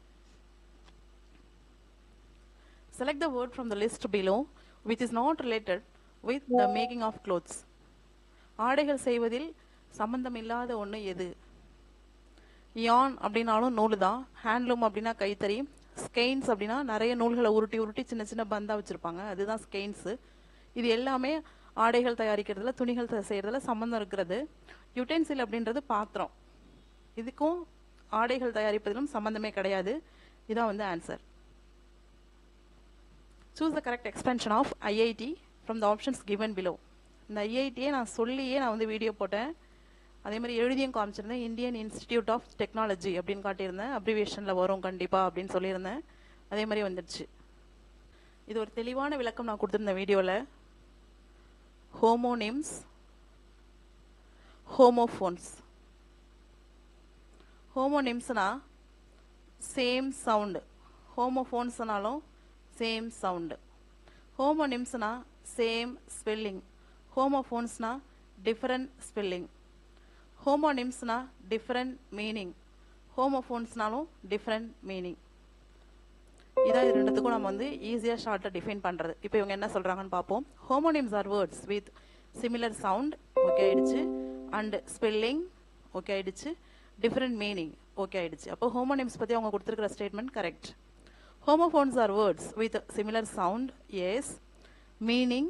Select the word from the list below which is not related with the making of clothes. ஆடைகள் செய்வதில் சம்பந்தம் இல்லாத ஒன்று எது? யான் அப்படின்னாலும் நூல் தான், ஹேண்ட்லூம் அப்படின்னா கைத்தறி, ஸ்கெயின்ஸ் அப்படின்னா நிறைய நூல்களை உருட்டி உருட்டி சின்ன சின்ன பந்தாக வச்சுருப்பாங்க, அதுதான் ஸ்கெயின்ஸு. இது எல்லாமே ஆடைகள் தயாரிக்கிறதுல, துணிகள் செய்கிறதுல சம்மந்தம் இருக்கிறது. யுட்டென்சில் அப்படின்றது பாத்திரம், இதுக்கும் ஆடைகள் தயாரிப்பதிலும் சம்மந்தமே கிடையாது. இதான் வந்து answer. Choose the correct expansion of IIT from the options given below. இந்த ஐஐடியை நான் சொல்லியே நான் வந்து வீடியோ போட்டேன், அதே மாதிரி எழுதியும் காமிச்சிருந்தேன். இந்தியன் இன்ஸ்டிடியூட் ஆஃப் டெக்னாலஜி அப்படின்னு காட்டியிருந்தேன், அப்ரிவேஷனில் வரும் கண்டிப்பாக அப்படின்னு சொல்லியிருந்தேன், அதே மாதிரி வந்துடுச்சு. இது ஒரு தெளிவான விளக்கம் நான் கொடுத்துருந்தேன் வீடியோவில். Homonyms, homophones. ஹோமோனிம்ஸ்னா சேம் சவுண்டு, ஹோமோஃபோன்ஸ்னாலும் சேம் சவுண்டு. ஹோமோனிம்ஸ்னா சேம் ஸ்பெல்லிங், ஹோமோஃபோன்ஸ்னா டிஃப்ரெண்ட் ஸ்பெல்லிங். ஹோமோனிம்ஸ்னா டிஃப்ரெண்ட் மீனிங், ஹோமோஃபோன்ஸ்னாலும் டிஃப்ரெண்ட் மீனிங். இதான் இது ரெண்டுத்துக்கும் நம்ம வந்து ஈஸியாக ஷார்ட்டாக டிஃபைன் பண்ணுறது. இப்போ இவங்க என்ன சொல்கிறாங்கன்னு பார்ப்போம். Homonyms are words with similar sound, okay ஆயிடுச்சு, அண்ட் ஸ்பெல்லிங் ஓகே ஆயிடுச்சு, டிஃப்ரெண்ட் மீனிங் ஓகே ஆயிடுச்சு. அப்போ ஹோமோனிம்ஸ் பற்றி அவங்க கொடுத்துருக்கிற statement correct. Homophones are words with similar sound, yes. Meaning,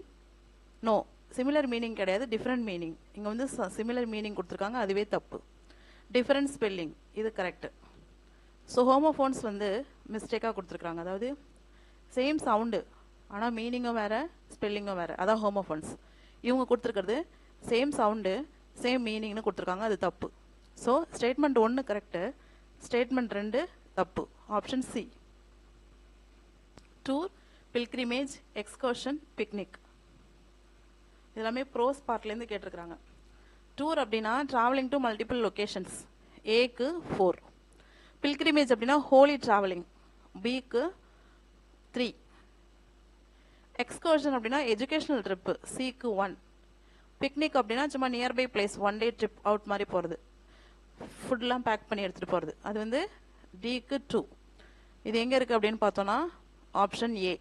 no. Similar meaning கிடையாது, different meaning. இங்கே வந்து similar meaning கொடுத்துருக்காங்க, அதுவே தப்பு. Different spelling, இது கரெக்ட். ஸோ ஹோமோஃபோன்ஸ் வந்து மிஸ்டேக்காக கொடுத்துருக்குறாங்க. அதாவது சேம் சவுண்டு ஆனால் மீனிங்கும் வேறு, ஸ்பெல்லிங்கும் வேறு, அதான் ஹோமோஃபோன்ஸ். இவங்க கொடுத்துருக்கிறது சேம் சவுண்டு சேம் மீனிங்னு கொடுத்துருக்காங்க, அது தப்பு. ஸோ ஸ்டேட்மெண்ட் 1 கரெக்டு, ஸ்டேட்மெண்ட் 2 தப்பு. Option C. Tour, pilgrimage, excursion, picnic. இதெல்லாமே ப்ரோஸ் பார்ட்லேருந்து கேட்டிருக்கிறாங்க. டூர் அப்படின்னா ட்ராவலிங் டு மல்டிபிள் லொக்கேஷன்ஸ், ஏக்கு 4. பில்கிரிமேஜ் அப்படின்னா ஹோலி ட்ராவலிங், பிக்கு 3. எக்ஸ்கர்ஷன் அப்படின்னா எஜுகேஷனல் ட்ரிப்பு, சிக்கு 1. பிக்னிக் அப்படின்னா சும்மா nearby place, 1 day trip out மாதிரி போகிறது, ஃபுட்லாம் பேக் பண்ணி எடுத்துகிட்டு போகிறது, அது வந்து டிக்கு 2. இது எங்கே இருக்குது அப்படின்னு பார்த்தோன்னா option A.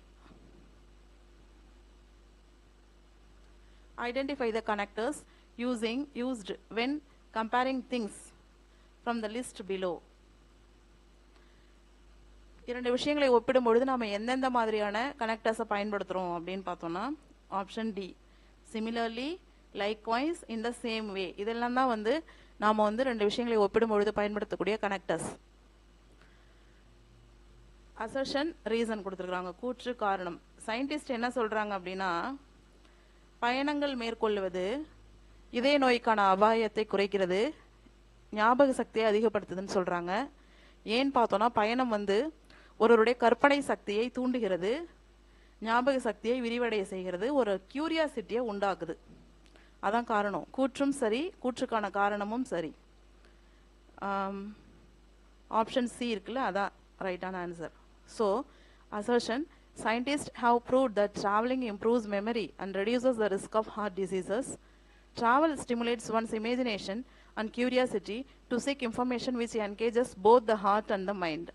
Identify the connectors used when comparing things from the list below. இரண்டு விஷயங்களை ஒப்பிடும் பொழுது நாம எந்தெந்த மாதிரியான கனெக்டர்ஸை பயன்படுத்துகிறோம் அப்படின்னு பார்த்தோம்னா option D, similarly, likewise, in the same way. இதெல்லாம் தான் வந்து நாம் வந்து ரெண்டு விஷயங்களை ஒப்பிடும் பொழுது பயன்படுத்தக்கூடிய கனெக்டர்ஸ். அசர்ஷன், ரீசன் கொடுத்துருக்குறாங்க, கூற்று காரணம். சயின்டிஸ்ட் என்ன சொல்கிறாங்க அப்படின்னா பயணங்கள் மேற்கொள்வது இதய நோய்க்கான அபாயத்தை குறைக்கிறது, ஞாபக சக்தியை அதிகப்படுத்துதுன்னு சொல்கிறாங்க. ஏன்னு பார்த்தோன்னா பயணம் வந்து ஒருவருடைய கற்பனை சக்தியை தூண்டுகிறது, ஞாபக சக்தியை விரிவடைய செய்கிறது, ஒரு கியூரியாசிட்டியை உண்டாக்குது. அதான் காரணம். கூற்றும் சரி, கூற்றுக்கான காரணமும் சரி. ஆப்ஷன் சி இருக்குல்ல, அதான் ரைட்டான answer. So assertion, scientists have proved that traveling improves memory and reduces the risk of heart diseases. Travel stimulates one's imagination and curiosity to seek information which engages both the heart and the mind.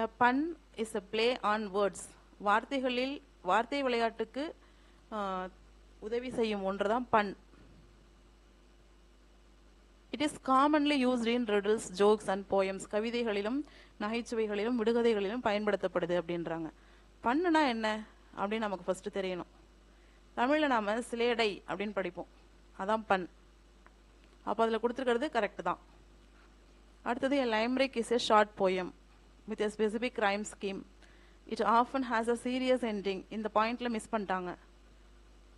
A pun is a play on words. வார்த்தை விளையாட்டுக்கு உதவி செய்யும் ஒன்றுதான் பன். It is commonly used in riddles, jokes and poems. கவிதைகளிலும் நகைச்சுவைகளிலும் விடுகதைகளிலும் பயன்படுத்தப்படுது அப்படின்றாங்க. பண்ணுனா என்ன அப்படின்னு நமக்கு ஃபர்ஸ்ட் தெரியணும். தமிழில் நாம் சிலேடை அப்படின்னு படிப்போம், அதான் பன். அப்போ அதில் கொடுத்துருக்கிறது கரெக்டு தான். அடுத்தது, a limerick is a short poem with a specific rhyme scheme. It often has a serious ending. இந்த பாயிண்ட்ல மிஸ் பண்ணிட்டாங்க.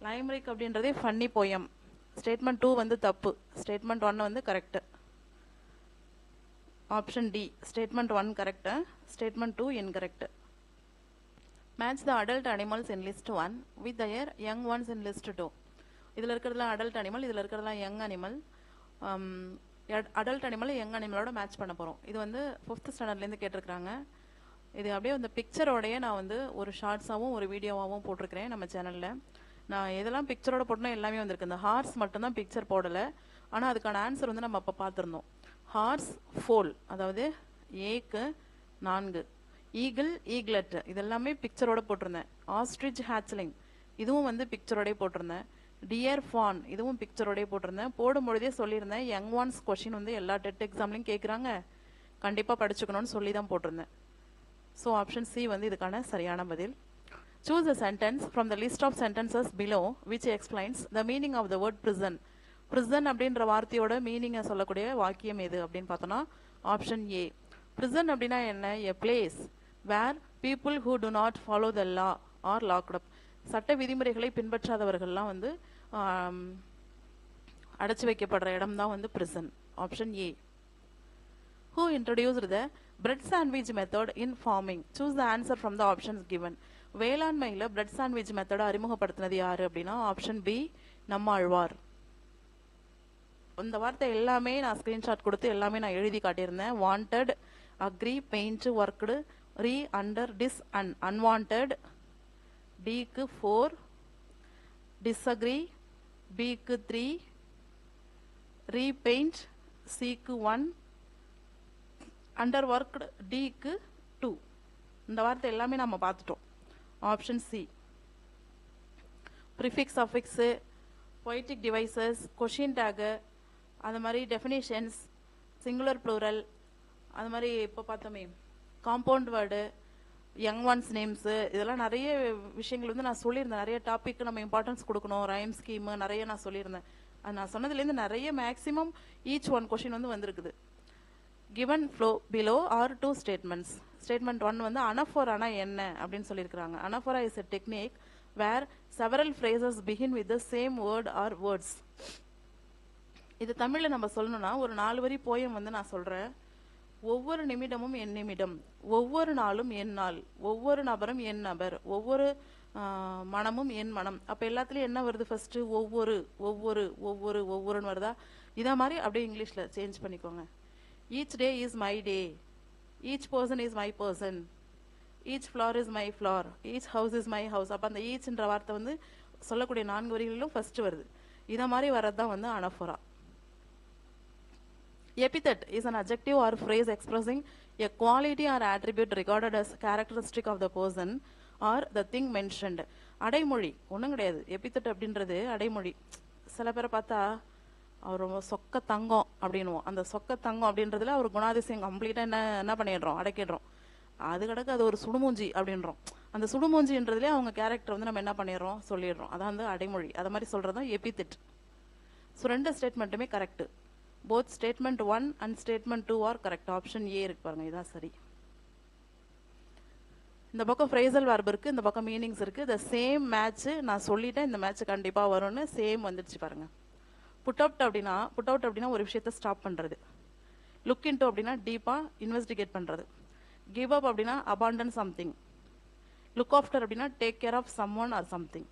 limerick அப்படின்றதே ஃபன்னி போயம். ஸ்டேட்மெண்ட் 2 வந்து தப்பு, ஸ்டேட்மெண்ட் 1 வந்து correct. Option D, statement 1 correct, statement 2 incorrect. Match the adult animals in list 1 with their young ones in list 2. இதில் இருக்கிறதுலாம் adult animal, இதில் இருக்கிறதுலாம் young animal. Adult animal young அனிமலோட மேட்ச் பண்ண போகிறோம். இது வந்து 5th ஸ்டாண்டர்ட்லேருந்து கேட்டிருக்கிறாங்க. இது அப்படியே அந்த பிக்சரோடைய நான் வந்து ஒரு ஷார்ட்ஸாகவும் ஒரு வீடியோவாகவும் போட்டிருக்கிறேன் நம்ம சேனலில். நான் எதெல்லாம் பிக்சரோட போட்டோன்னா எல்லாமே வந்திருக்கு. இந்த ஹார்ஸ் மட்டும்தான் பிக்சர் போடலை, ஆனால் அதுக்கான ஆன்சர் வந்து நம்ம அப்போ பார்த்துருந்தோம். ஹார்ஸ் ஃபோல், அதாவது ஏக்கு 4, ஈகிள் ஈக்லெட், இதெல்லாமே பிக்சரோட போட்டிருந்தேன். ஆஸ்ட்ரிச் ஹேச்லிங், இதுவும் வந்து பிக்சரோடய போட்டிருந்தேன். டியர் ஃபான், இதுவும் பிக்சரோடய போட்டிருந்தேன். போடும்பொழுதே சொல்லியிருந்தேன் யங் ஒன்ஸ் கொஷின் வந்து எல்லா டெட் எக்ஸாம்லையும் கேட்குறாங்க, கண்டிப்பாக படிச்சுக்கணும்னு சொல்லி தான் போட்டிருந்தேன். ஸோ ஆப்ஷன் சி வந்து இதுக்கான சரியான பதில். Choose a sentence from the list of sentences below which explains the meaning of the word prison. Prison அப்படின்ற வார்த்தையோட மீனிங்கை சொல்லக்கூடிய வாக்கியம் எது அப்படின்னு பார்த்தோன்னா ஆப்ஷன் ஏ. prison அப்படின்னா என்ன? a place where people who do not follow the law are locked up. சட்ட விதிமுறைகளை பின்பற்றாதவர்கள்லாம் வந்து அடைச்சி வைக்கப்படுற இடம் தான் வந்து prison. Option A. Who introduced the bread sandwich method in farming? Choose the answer from the options given. வேளாண்மையில் bread sandwich மெத்தடை அறிமுகப்படுத்தினது யாரு அப்படின்னா ஆப்ஷன் பி, நம்மாழ்வார். இந்த வார்த்தை எல்லாமே நான் ஸ்கிரீன்ஷாட் கொடுத்து எல்லாமே நான் எழுதி காட்டியிருந்தேன். Wanted, agree, paint, worked, re, under, dis and unwanted. டிக்கு 4, டிஸ்அக்ரி, பிக்கு 3, ரீபெயிண்ட், சிக்கு 1, அண்டர் ஒர்க்டு, டிக்கு 2. இந்த வார்த்தை எல்லாமே நம்ம பார்த்துட்டோம். Option C. Prefix, affix, poetic devices, question tag, அது மாதிரி டெஃபினிஷன்ஸ், சிங்குலர் ப்ளூரல், அது மாதிரி இப்போ பார்த்தோமே compound word, young ones names, இதெல்லாம் நிறைய விஷயங்கள் வந்து நான் சொல்லியிருந்தேன். நிறைய டாப்பிக்கு நம்ம இம்பார்ட்டன்ஸ் கொடுக்கணும், ரைம் ஸ்கீமு நிறைய நான் சொல்லியிருந்தேன். அது நான் சொன்னதுலேருந்து நிறைய மேக்ஸிமம் ஈச் ஒன் கொஷின் வந்து வந்திருக்குது. given below are 2 statements. Statement 1 வந்து anaphora என்ன அப்படின்னு சொல்லியிருக்கிறாங்க. Anaphora is a technique where several phrases begin with the same word or words. இது தமிழில் நம்ம சொல்லணும்னா ஒரு 4 வரி போயம் வந்து நான் சொல்கிறேன். ஒவ்வொரு நிமிடமும் என் நிமிடம், ஒவ்வொரு நாளும் என் நாள், ஒவ்வொரு நபரும் என் நபர், ஒவ்வொரு மனமும் என் மனம். அப்போ எல்லாத்துலேயும் என்ன வருது? ஃபஸ்ட்டு ஒவ்வொரு ஒவ்வொரு ஒவ்வொரு ஒவ்வொருன்னு வருதா? இதை மாதிரி அப்படியே இங்கிலீஷில் சேஞ்ச் பண்ணிக்கோங்க. Each day is my day. Each person is my person. Each floor is my floor, each house is my house. அப்போ அந்த ஈச்ன்ற வார்த்தை வந்து சொல்லக்கூடிய 4 வரிகளிலும் ஃபர்ஸ்ட் வருது. இதை மாதிரி வர்றது தான் வந்து anaphora. Epithet is an adjective or phrase expressing a quality or attribute regarded as characteristic of the person or the thing mentioned. அடைமொழி ஒன்றும் கிடையாது. எபித்தட் அப்படின்றது அடைமொழி. சில பேரை பார்த்தா அவர் சொக்க தங்கம் அப்படின்வோம். அந்த சொக்க தங்கம் அப்படின்றதுல அவர் குணாதிசயம் கம்ப்ளீட்டாக என்ன பண்ணிடுறோம், அடக்கிடுறோம். அது கிடக்கு அது ஒரு சுடுமூஞ்சி அப்படின்றோம். அந்த சுடுமூஞ்சின்றதுலேயே அவங்க கேரக்டர் வந்து நம்ம என்ன பண்ணிடுறோம், சொல்லிடுறோம். அதான் வந்து அடைமொழி. அதை மாதிரி சொல்கிறது தான் எபித்தட். ஸோ 2 ஸ்டேட்மெண்ட்டுமே correct. Both statement 1 and statement 2 are correct. Option A இருக்கு பாருங்க, இதான் சரி. இந்த பக்கம் ஃப்ரேசல் வர்ப் இருக்கு, இந்த பக்கம் மீனிங்ஸ் இருக்கு. த சேம் மேட்ச் நான் சொல்லிட்டேன், இந்த மேட்ச் கண்டிப்பாக வரும்னு. சேம் வந்துடுச்சு பாருங்க. புட் அவுட் அப்படின்னா ஒரு விஷயத்தை ஸ்டாப் பண்ணுறது. லுக் இன்டு அப்படின்னா டீப்பாக இன்வெஸ்டிகேட் பண்ணுறது. கிவ் அப் அப்படின்னா அபாண்டன் சம்திங். லுக் ஆஃப்டர் அப்படின்னா take care of someone or something.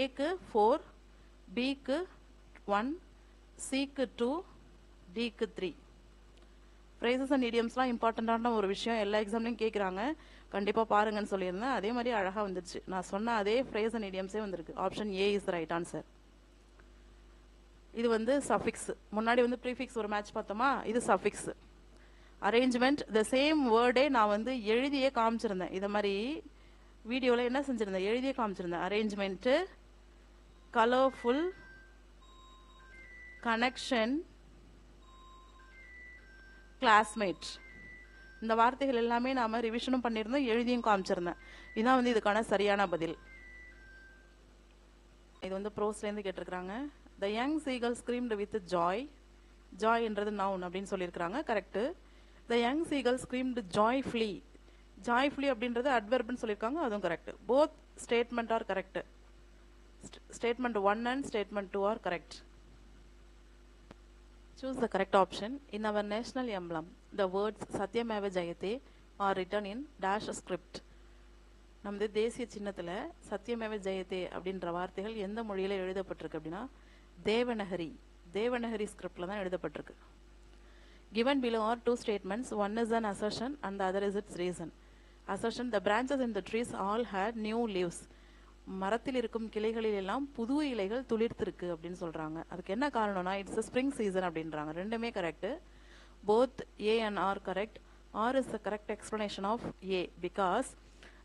ஏக்கு 4, பிக்கு 1, சிக்கு 2, டிக்கு 3. ஃப்ரேசஸ் அண்ட் இடியம்ஸ்லாம் இம்பார்ட்டண்ட்டான ஒரு விஷயம், எல்லா எக்ஸாம்லையும் கேட்குறாங்க. கண்டிப்பாக பாருங்கன்னு சொல்லியிருந்தேன். அதே மாதிரி அழகாக வந்துருச்சு. நான் சொன்ன அதே ஃப்ரேஸ் அண்ட் இடியம்ஸே வந்திருக்கு. Option A is right answer. இது வந்து சஃபிக்ஸ். முன்னாடி வந்து ப்ரீஃபிக்ஸ் ஒரு மேட்ச் பார்த்தோமா, இது சஃபிக்ஸ். அரேஞ்ச்மெண்ட் த சேம் வேர்டே நான் வந்து எழுதியே காமிச்சிருந்தேன். இதை மாதிரி வீடியோவில் என்ன செஞ்சுருந்தேன், எழுதியே காமிச்சிருந்தேன். Arrangement, colourful, connection, classmate. இந்த வார்த்தைகள் எல்லாமே நாம ரிவிஷனும் பண்ணியிருந்தோம், எழுதியும் காமிச்சிருந்தேன். இதுதான் வந்து இதுக்கான சரியான பதில். இது வந்து ப்ரோஸ்லேருந்து கேட்டிருக்கிறாங்க. The young seagull screamed with joy. ஜாய்ன்றது நவுன் அப்படின்னு சொல்லியிருக்கிறாங்க. Correct. The young seagull screamed joyfully. Joyfully அப்படின்றது அட்வெர்ப்னு சொல்லியிருக்காங்க, அதுவும் correct. Both statement are correct. Statement 1 and statement 2 are correct. Choose the correct option. In our national emblem, the words Satyameva Jayate are written in dash script. நமது தேசிய சின்னத்தில் சத்யமேவ ஜெயதே அப்படின்ற வார்த்தைகள் எந்த மொழியில் எழுதப்பட்டிருக்கு அப்படின்னா தேவநகரி ஸ்கிரிப்டில் தான் எழுதப்பட்டிருக்கு. Given below are 2 statements. One is an assertion and the other is its reason. Assertion: the branches in the trees all had new leaves. மரத்தில் இருக்கும் கிளைகளில் எல்லாம் புது இலைகள் துளிர்த்திருக்கு அப்படின்னு சொல்றாங்க. அதுக்கு என்ன காரணம்னா இட்ஸ் ஸ்ப்ரிங் சீசன் அப்படின்றாங்க. ரெண்டுமே correct. Both A and R correct. R is the correct explanation of A because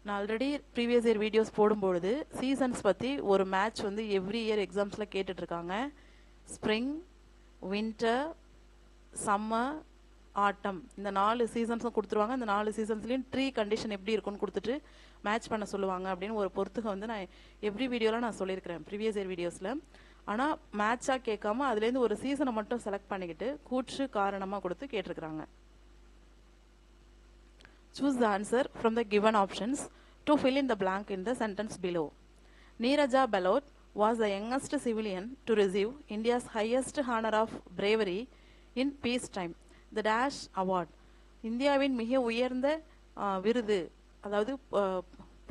நான் ஆல்ரெடி ப்ரீவியஸ் இயர் வீடியோஸ் போடும்பொழுது சீசன்ஸ் பற்றி ஒரு மேட்ச் வந்து எவ்ரி இயர் எக்ஸாம்ஸில் கேட்டுட்ருக்காங்க. ஸ்ப்ரிங், வின்டர், சம்மர், ஆட்டம், இந்த 4 சீசன்ஸும் கொடுத்துருவாங்க. இந்த 4 சீசன்ஸ்லையும் ட்ரீ கண்டிஷன் எப்படி இருக்குன்னு கொடுத்துட்டு மேட்ச் பண்ண சொல்லுவாங்க அப்படின்னு ஒரு பொறுத்துக வந்து நான் எவ்ரி வீடியோவில் நான் சொல்லியிருக்கிறேன் ப்ரீவியஸ் இயர் வீடியோஸில். ஆனால் மேட்சாக கேட்காம அதுலேருந்து ஒரு சீசனை மட்டும் செலக்ட் பண்ணிக்கிட்டு கூற்று காரணமாக கொடுத்து கேட்டிருக்கிறாங்க. Choose the answer from the given options to fill in the blank in the sentence below. Neeraja Balot was the youngest civilian to receive India's highest honor of bravery in peacetime. The dash award. இந்தியாவின் மிக உயர்ந்த விருது, அதாவது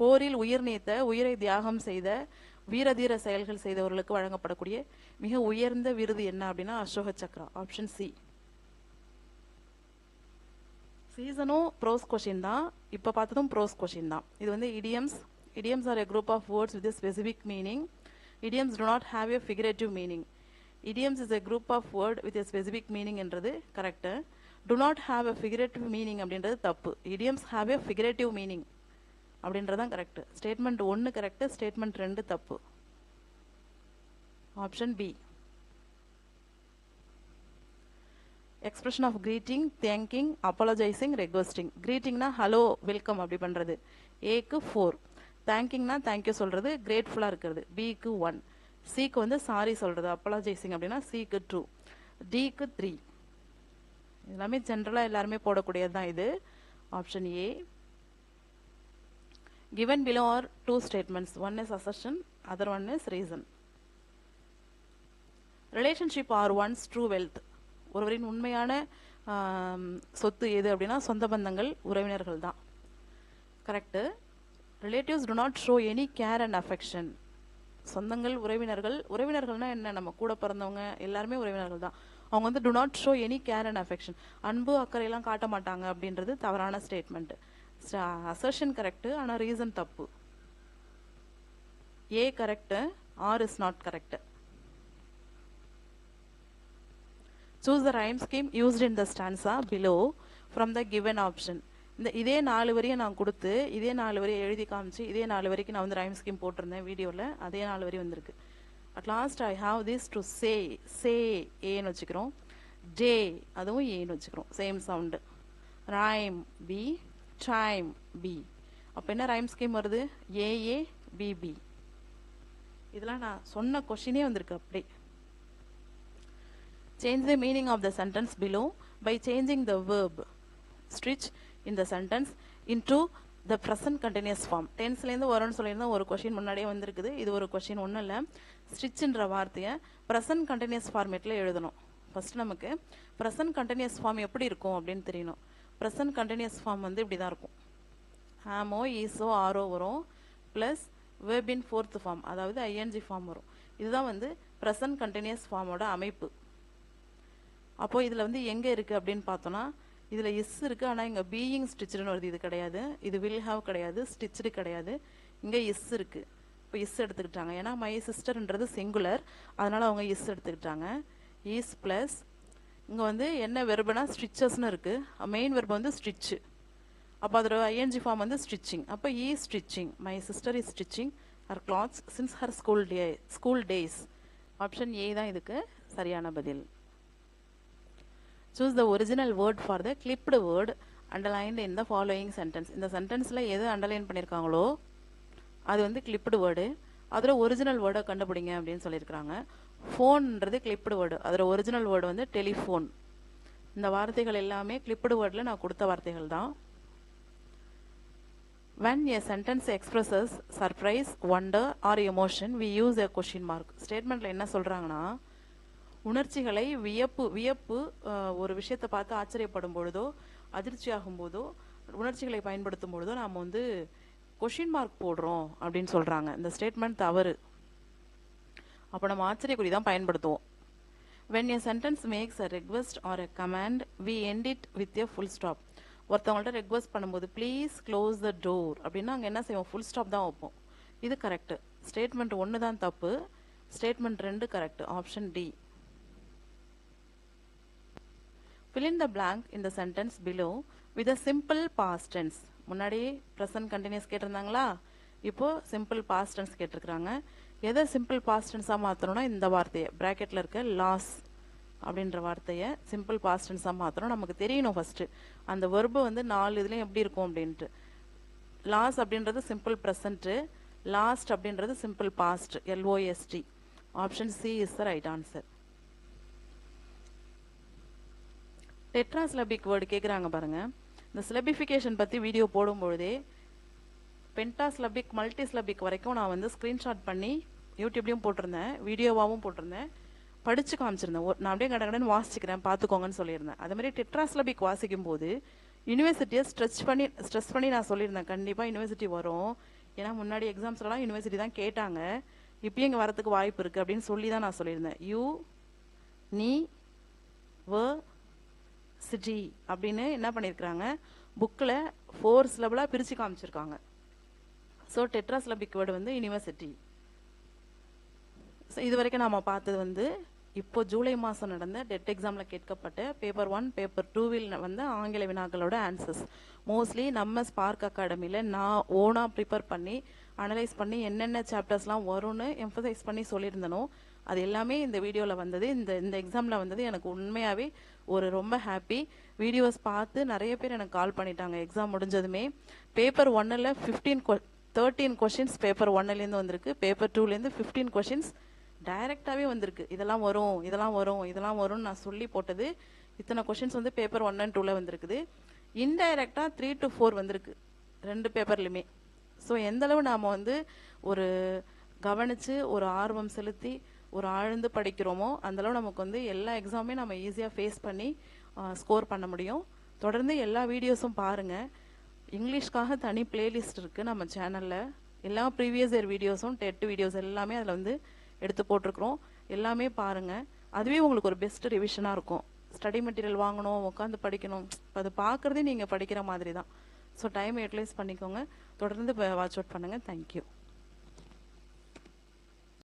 போரில் உயிர் நீத்த, உயிரை தியாகம் செய்த, வீரதீர செயல்கள் செய்தவர்களுக்கு வழங்கப்படக்கூடிய மிக உயர்ந்த விருது என்ன அப்படின்னா அசோக சக்ரா. Option C. சீசனும் ப்ரோஸ் கொஷின் தான், இப்போ பார்த்ததும் ப்ரோஸ் கொஷின் தான். இது வந்து idioms are a group of words with a specific meaning. Idioms do not have a figurative meaning. Idioms is a group of word with a specific meaning என்றது correct. do not have a figurative meaning அப்படின்றது தப்பு. idioms have a figurative meaning அப்படின்றது தான் correct. Statement 1 correct, statement 2 தப்பு. Option B. Expression of greeting, thanking, apologizing, requesting. greetingனா hello welcome அப்படி பண்ணுறது, ஏக்கு 4. தேங்கிங்னா தேங்க்யூ சொல்கிறது, கிரேட்ஃபுல்லாக இருக்கிறது, பிக்கு 1. சிக்கு வந்து சாரி சொல்கிறது, apologizing அப்படின்னா சிக்கு 2, டிக்கு 3. எல்லாமே ஜென்ரலாக எல்லாருமே போடக்கூடியது தான் இது. Option A. given below are 2 statements. One is assertion, other one is reason. relationship are one's true wealth. ஒருவரின் உண்மையான சொத்து எது அப்படின்னா சொந்த பந்தங்கள், உறவினர்கள் தான். Correct. Relatives do not show any care and affection. சொந்தங்கள், உறவினர்கள்னா என்ன, நம்ம கூட பிறந்தவங்க எல்லாருமே உறவினர்கள் தான். அவங்க வந்து do not show any care and affection, அன்பு அக்கறையெல்லாம் காட்ட மாட்டாங்க அப்படின்றது தவறான ஸ்டேட்மெண்ட். assertion correct ஆனா reason தப்பு. A correct, R is not correct. Choose the rhyme scheme used in the stanza below from the given option. இதே 4 வரியை நான் கொடுத்து இதே 4 வரியை எழுதி காமிச்சு இதே 4 வரிக்கு நான் வந்து ரைம் ஸ்கீம் போட்டிருந்தேன் வீடியோவில். அதே 4 வரி வந்திருக்கு. At last I have this to say ஏன்னு வச்சுக்கிறோம். டே அதுவும் ஏன்னு வச்சுக்கிறோம். Same sound. Rhyme B, time B. அப்போ என்ன ரைம் ஸ்கீம் வருது? A A B B. இதெல்லாம் நான் சொன்ன கொஷினே வந்திருக்கு அப்படி. Change the meaning of the sentence below by changing the verb stitch in the sentence into the present continuous form. டென்ஸ்லேருந்து வரும்னு சொல்லியிருந்தா ஒரு கொஷின் முன்னாடியே வந்திருக்குது. இது ஒரு கொஷின் ஒன்றும் இல்லை. ஸ்டிச்ன்ற வார்த்தையை ப்ரெசன்ட் கண்டினியூஸ் ஃபார்மேட்டில் எழுதணும். ஃபர்ஸ்ட் நமக்கு ப்ரெசன்ட் கண்டினியூஸ் ஃபார்ம் எப்படி இருக்கும் அப்படின்னு தெரியணும். ப்ரெசன்ட் கண்டினியூஸ் ஃபார்ம் வந்து இப்படி தான் இருக்கும். ஆமோ ஈஸோ ஆரோ வரும் plus verb in fourth form, அதாவது ஐஎன்ஜி ஃபார்ம் வரும். இதுதான் வந்து ப்ரெசன்ட் கண்டினியூஸ் ஃபார்மோட அமைப்பு. அப்போது இதில் வந்து எங்கே இருக்குது அப்படின்னு பார்த்தோன்னா இதில் இஸ் இருக்குது. ஆனால் இங்கே பீயிங் ஸ்டிச்சுன்னு வருது. இது கிடையாது. இது வில் ஹாவ் கிடையாது. ஸ்டிச்சு கிடையாது. இங்கே இஸ் இருக்குது. இப்போ இஸ் எடுத்துக்கிட்டாங்க. ஏன்னா மை சிஸ்டர்ன்றது சிங்குலர், அதனால் அவங்க இஸ் எடுத்துக்கிட்டாங்க. இஸ் ப்ளஸ் இங்கே வந்து என்ன வெர்புனா ஸ்டிச்சஸ்ன்னு இருக்குது. மெயின் வெர்பு வந்து ஸ்டிச்சு. அப்போ அதோட ஐஎன்ஜி ஃபார்ம் வந்து ஸ்டிச்சிங். அப்போ ஈ stitching. My sister is stitching her clothes since her school days. Option A தான் இதுக்கு சரியான பதில். Choose the original word for the clipped word underlined in the following sentence. இந்த சென்டென்ஸில் எது அண்டர்லைன் பண்ணியிருக்காங்களோ அது வந்து கிளிப்டு வேர்டு. அதோட ஒரிஜினல் வேர்டை கண்டுபிடிங்க அப்படின்னு சொல்லியிருக்கிறாங்க. ஃபோன்ன்றது கிளிப்டு வேர்டு. அதோட ஒரிஜினல் வேர்டு வந்து டெலிஃபோன். இந்த வார்த்தைகள் எல்லாமே கிளிப்டு வேர்டில் நான் கொடுத்த வார்த்தைகள் தான். When a sentence expresses surprise, wonder or emotion, we use a question mark. ஸ்டேட்மெண்ட்டில் என்ன சொல்கிறாங்கன்னா, உணர்ச்சிகளை வியப்பு ஒரு விஷயத்தை பார்த்து ஆச்சரியப்படும் பொழுதோ அதிர்ச்சியாகும் போதோ உணர்ச்சிகளை பயன்படுத்தும் பொழுதோ நாம் வந்து கொஷின் மார்க் போடுறோம் அப்படின்னு சொல்கிறாங்க. இந்த ஸ்டேட்மெண்ட் தவறு. அப்போ நம்ம ஆச்சரியக்குறி தான் பயன்படுத்துவோம். when a sentence makes a request or a command, we end it with a full stop. ஒருத்தவங்கள்ட்ட ரெக்வஸ்ட் பண்ணும்போது ப்ளீஸ் க்ளோஸ் த டோர் அப்படின்னா அங்கே என்ன செய்வோம்? ஃபுல் ஸ்டாப் தான் வைப்போம். இது கரெக்டு. ஸ்டேட்மெண்ட் 1 தான் தப்பு. Statement 2 correct. Option D. Fill in the blank in the sentence below with a simple past tense. முன்னாடி present continuous கேட்டிருந்தாங்களா, இப்போ simple past tense கேட்டிருக்கிறாங்க. எதை simple past tense மாற்றணும்னா இந்த வார்த்தையை பிராக்கெட்டில் இருக்க லாஸ் அப்படின்ற வார்த்தையை simple past tense மாற்றணும். நமக்கு தெரியணும் ஃபர்ஸ்ட் அந்த வெர்பு வந்து 4 இதுலேயும் எப்படி இருக்கும் அப்படின்ட்டு. லாஸ் அப்படின்றது சிம்பிள் ப்ரெசண்ட்டு, லாஸ்ட் அப்படின்றது simple past, LOST. Option C is the right answer. Tetrasyllabic word கேட்குறாங்க பாருங்கள். இந்த ஸ்லபிஃபிகேஷன் பற்றி வீடியோ போடும்பொழுதே பென்டாஸ்லபிக் மல்டிஸ்லபிக் வரைக்கும் நான் வந்து ஸ்க்ரீன்ஷாட் பண்ணி யூடியூப்லேயும் போட்டிருந்தேன், வீடியோவாகவும் போட்டிருந்தேன், படித்து காமிச்சிருந்தேன். நான் அப்படியே கடகடன்னு வாசிக்கிறேன் பார்த்துக்கோங்கன்னு சொல்லியிருந்தேன். அதேமாதிரி டெட்ராஸ்லபிக் வாசிக்கும் போது யூனிவர்சிட்டியை ஸ்ட்ரெஸ் பண்ணி நான் சொல்லியிருந்தேன் கண்டிப்பாக யூனிவர்சிட்டி வரும். ஏன்னா முன்னாடி எக்ஸாம்ஸ்லாம் யூனிவர்சிட்டி தான் கேட்டாங்க, இப்பயும் இங்கே வரத்துக்கு வாய்ப்பு இருக்குது அப்படின்னு சொல்லி தான் நான் சொல்லியிருந்தேன். சிட்டி அப்படின்னு என்ன பண்ணியிருக்கிறாங்க, புக்கில் 4 சிலபிளாக பிரித்து காமிச்சிருக்காங்க. ஸோ டெட்ராஸ்லபிக் வேர்டு வந்து யூனிவர்சிட்டி. ஸோ இது வரைக்கும் நாம் பார்த்தது வந்து இப்போ ஜூலை மாதம் நடந்த டெட் எக்ஸாமில் கேட்கப்பட்ட பேப்பர் 1 பேப்பர் 2வில் வந்து ஆங்கில வினாக்களோட ஆன்சர்ஸ். மோஸ்ட்லி நம்ம ஸ்பார்க் அகாடமியில் நான் ஓனாக ப்ரிப்பேர் பண்ணி அனலைஸ் பண்ணி என்னென்ன சாப்டர்ஸ்லாம் வரும்னு எம்ஃபசைஸ் பண்ணி சொல்லியிருந்தனோ அது எல்லாமே இந்த வீடியோவில் வந்தது. இந்த எக்ஸாமில் வந்தது எனக்கு உண்மையாகவே ஒரு ரொம்ப ஹாப்பி. வீடியோஸ் பார்த்து நிறைய பேர் எனக்கு கால் பண்ணிட்டாங்க எக்ஸாம் முடிஞ்சதுமே. பேப்பர் 1ல் 13 கொஷின்ஸ் பேப்பர் 1லேருந்து வந்திருக்கு. பேப்பர் 2லேருந்து 15 கொஷின்ஸ் டைரெக்டாகவே வந்திருக்கு. இதெல்லாம் வரும் இதெல்லாம் வரும் இதெல்லாம் வரும்னு நான் சொல்லி போட்டது. இத்தனை கொஷின்ஸ் வந்து பேப்பர் 1 and 2ல் வந்திருக்குது. இன்டைரக்டாக 3 to 4 வந்திருக்கு 2 பேப்பர்லையுமே. ஸோ எந்தளவு நாம் வந்து ஒரு கவனித்து ஒரு ஆர்வம் செலுத்தி ஒரு ஆழ்ந்து படிக்கிறோமோ அந்தளவு நமக்கு வந்து எல்லா எக்ஸாமே நம்ம ஈஸியாக ஃபேஸ் பண்ணி ஸ்கோர் பண்ண முடியும். தொடர்ந்து எல்லா வீடியோஸும் பாருங்கள். இங்கிலீஷ்க்காக தனி பிளேலிஸ்ட் இருக்குது நம்ம சேனலில். எல்லா ப்ரீவியஸ் இயர் வீடியோஸும் டெட் வீடியோஸ் எல்லாமே அதில் வந்து எடுத்து போட்டிருக்கிறோம். எல்லாமே பாருங்கள். அதுவே உங்களுக்கு ஒரு பெஸ்ட் ரிவிஷனாக இருக்கும். ஸ்டடி மெட்டீரியல் வாங்கணும் உட்காந்து படிக்கணும், அது பார்க்குறதே நீங்கள் படிக்கிற மாதிரி தான். ஸோ டைம் யூட்டிலைஸ் பண்ணிக்கோங்க. தொடர்ந்து வாட்ச் அவுட் பண்ணுங்கள். தேங்க்யூ.